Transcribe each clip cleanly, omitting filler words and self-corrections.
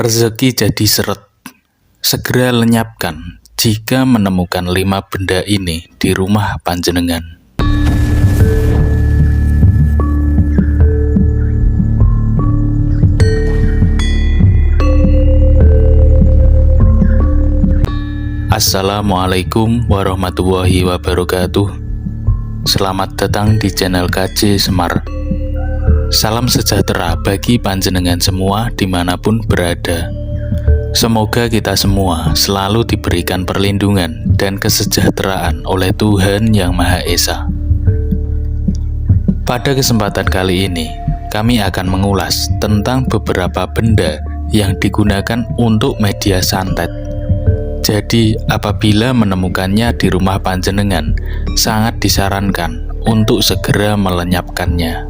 Rezeki jadi seret. Segera lenyapkan jika menemukan 5 benda ini di rumah panjenengan. Assalamualaikum warahmatullahi wabarakatuh. Selamat datang di channel KJ Semar. Salam sejahtera bagi panjenengan semua dimanapun berada. Semoga kita semua selalu diberikan perlindungan dan kesejahteraan oleh Tuhan Yang Maha Esa. Pada kesempatan kali ini, kami akan mengulas tentang beberapa benda yang digunakan untuk media santet. Jadi, apabila menemukannya di rumah panjenengan, sangat disarankan untuk segera melenyapkannya.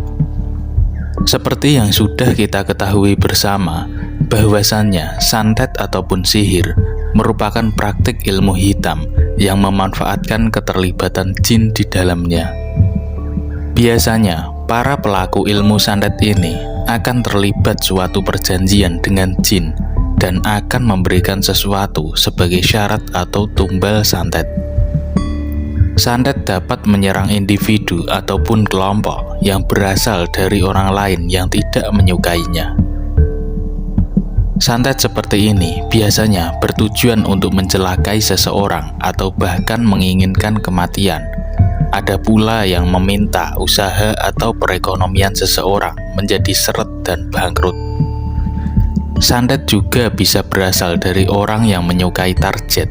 Seperti yang sudah kita ketahui bersama, bahwasannya santet ataupun sihir merupakan praktik ilmu hitam yang memanfaatkan keterlibatan jin di dalamnya. Biasanya, para pelaku ilmu santet ini akan terlibat suatu perjanjian dengan jin dan akan memberikan sesuatu sebagai syarat atau tumbal santet. Santet dapat menyerang individu ataupun kelompok yang berasal dari orang lain yang tidak menyukainya. Santet seperti ini biasanya bertujuan untuk mencelakai seseorang atau bahkan menginginkan kematian. Ada pula yang meminta usaha atau perekonomian seseorang menjadi seret dan bangkrut. Santet juga bisa berasal dari orang yang menyukai target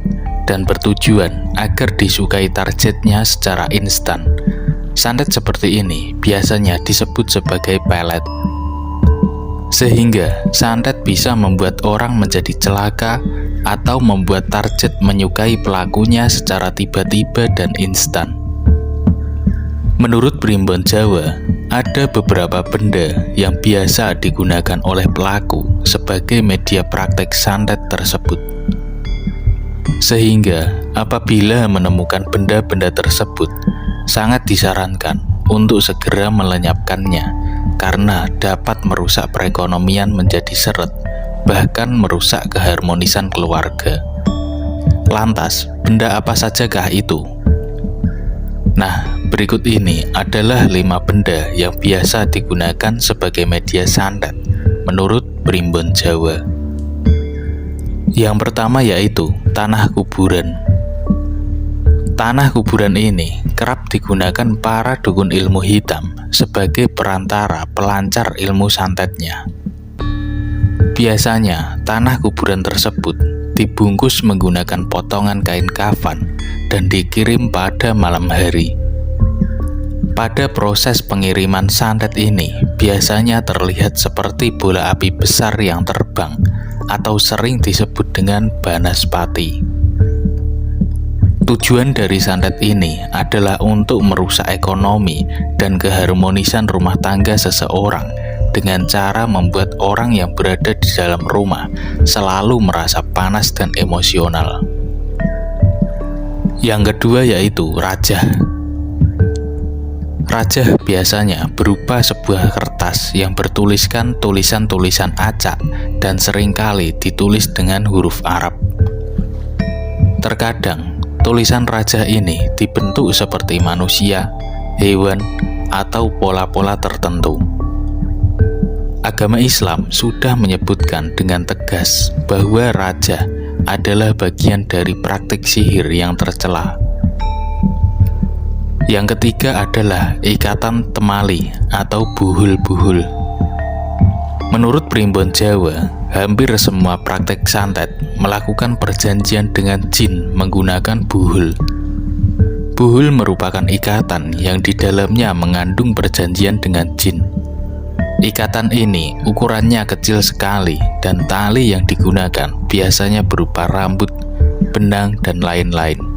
dan bertujuan agar disukai targetnya secara instan. Santet seperti ini biasanya disebut sebagai pelet. Sehingga santet bisa membuat orang menjadi celaka atau membuat target menyukai pelakunya secara tiba-tiba dan instan. Menurut Primbon Jawa, ada beberapa benda yang biasa digunakan oleh pelaku sebagai media praktek santet tersebut. Sehingga apabila menemukan benda-benda tersebut, sangat disarankan untuk segera melenyapkannya karena dapat merusak perekonomian menjadi seret, bahkan merusak keharmonisan keluarga. Lantas, benda apa sajakah itu? Nah, berikut ini adalah 5 benda yang biasa digunakan sebagai media santet menurut Primbon Jawa. Yang pertama yaitu tanah kuburan. Tanah kuburan ini kerap digunakan para dukun ilmu hitam sebagai perantara pelancar ilmu santetnya. Biasanya, tanah kuburan tersebut dibungkus menggunakan potongan kain kafan dan dikirim pada malam hari. Pada proses pengiriman santet ini, biasanya terlihat seperti bola api besar yang terbang atau sering disebut dengan banaspati. Tujuan dari santet ini adalah untuk merusak ekonomi dan keharmonisan rumah tangga seseorang dengan cara membuat orang yang berada di dalam rumah selalu merasa panas dan emosional. Yang kedua yaitu rajah. Rajah biasanya berupa sebuah kertas yang bertuliskan tulisan-tulisan acak dan seringkali ditulis dengan huruf Arab. Terkadang, tulisan rajah ini dibentuk seperti manusia, hewan, atau pola-pola tertentu. Agama Islam sudah menyebutkan dengan tegas bahwa rajah adalah bagian dari praktik sihir yang tercela. Yang ketiga adalah ikatan temali atau buhul-buhul. Menurut Primbon Jawa, hampir semua praktek santet melakukan perjanjian dengan jin menggunakan buhul. Buhul merupakan ikatan yang di dalamnya mengandung perjanjian dengan jin. Ikatan ini ukurannya kecil sekali dan tali yang digunakan biasanya berupa rambut, benang, dan lain-lain.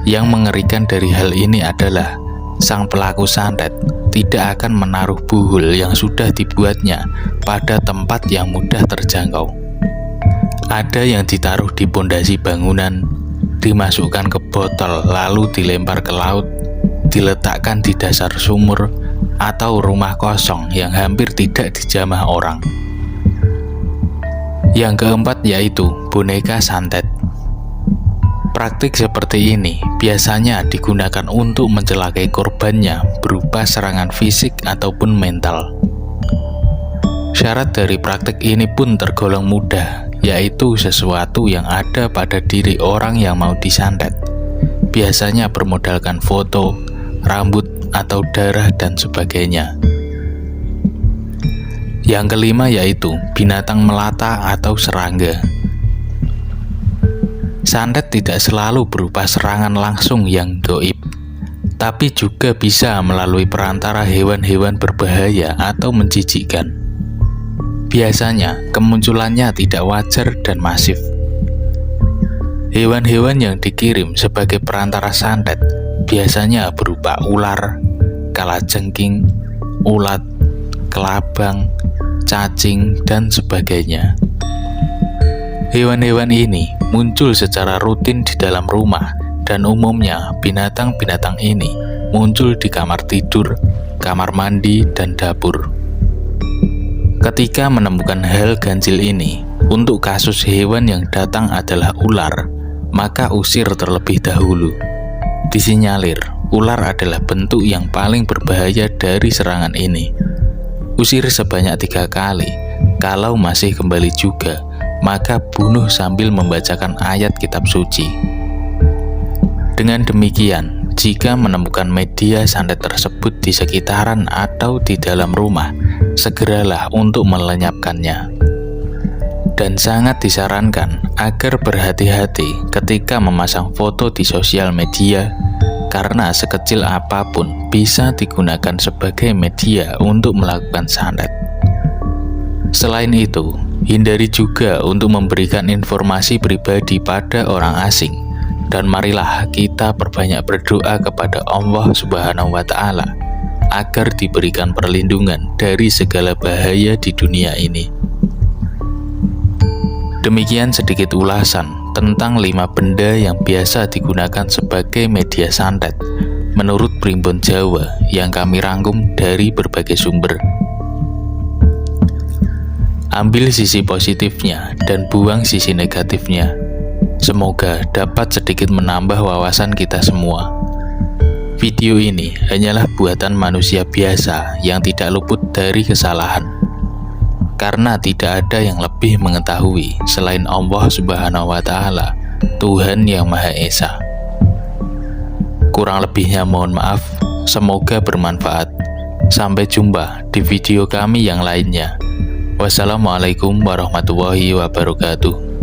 Yang mengerikan dari hal ini adalah sang pelaku santet tidak akan menaruh buhul yang sudah dibuatnya pada tempat yang mudah terjangkau. Ada yang ditaruh di pondasi bangunan, dimasukkan ke botol lalu dilempar ke laut, diletakkan di dasar sumur, atau rumah kosong yang hampir tidak dijamah orang. Yang keempat yaitu boneka santet. Praktik seperti ini biasanya digunakan untuk mencelakai korbannya berupa serangan fisik ataupun mental. Syarat dari praktik ini pun tergolong mudah, yaitu sesuatu yang ada pada diri orang yang mau disantet. Biasanya bermodalkan foto, rambut, atau darah dan sebagainya. Yang kelima yaitu binatang melata atau serangga. Santet tidak selalu berupa serangan langsung yang gaib, tapi juga bisa melalui perantara hewan-hewan berbahaya atau menjijikkan. Biasanya kemunculannya tidak wajar dan masif. Hewan-hewan yang dikirim sebagai perantara santet biasanya berupa ular, kalajengking, ulat, kelabang, cacing, dan sebagainya. Hewan-hewan ini muncul secara rutin di dalam rumah, dan umumnya binatang-binatang ini muncul di kamar tidur, kamar mandi, dan dapur. Ketika menemukan hal ganjil ini, untuk kasus hewan yang datang adalah ular, maka usir terlebih dahulu. Disinyalir, ular adalah bentuk yang paling berbahaya dari serangan ini. Usir sebanyak 3 kali, kalau masih kembali juga, maka bunuh sambil membacakan ayat kitab suci. Dengan demikian, jika menemukan media santet tersebut di sekitaran atau di dalam rumah, segeralah untuk melenyapkannya. Dan sangat disarankan agar berhati-hati ketika memasang foto di sosial media, karena sekecil apapun bisa digunakan sebagai media untuk melakukan santet. Selain itu, hindari juga untuk memberikan informasi pribadi pada orang asing. Dan marilah kita perbanyak berdoa kepada Allah Subhanahu wa Ta'ala agar diberikan perlindungan dari segala bahaya di dunia ini. Demikian sedikit ulasan tentang 5 benda yang biasa digunakan sebagai media santet menurut Primbon Jawa yang kami rangkum dari berbagai sumber. Ambil sisi positifnya dan buang sisi negatifnya. Semoga dapat sedikit menambah wawasan kita semua. Video ini hanyalah buatan manusia biasa yang tidak luput dari kesalahan. Karena tidak ada yang lebih mengetahui selain Allah Subhanahu wa Ta'ala, Tuhan yang Maha Esa. Kurang lebihnya mohon maaf, semoga bermanfaat. Sampai jumpa di video kami yang lainnya. Wassalamualaikum warahmatullahi wabarakatuh.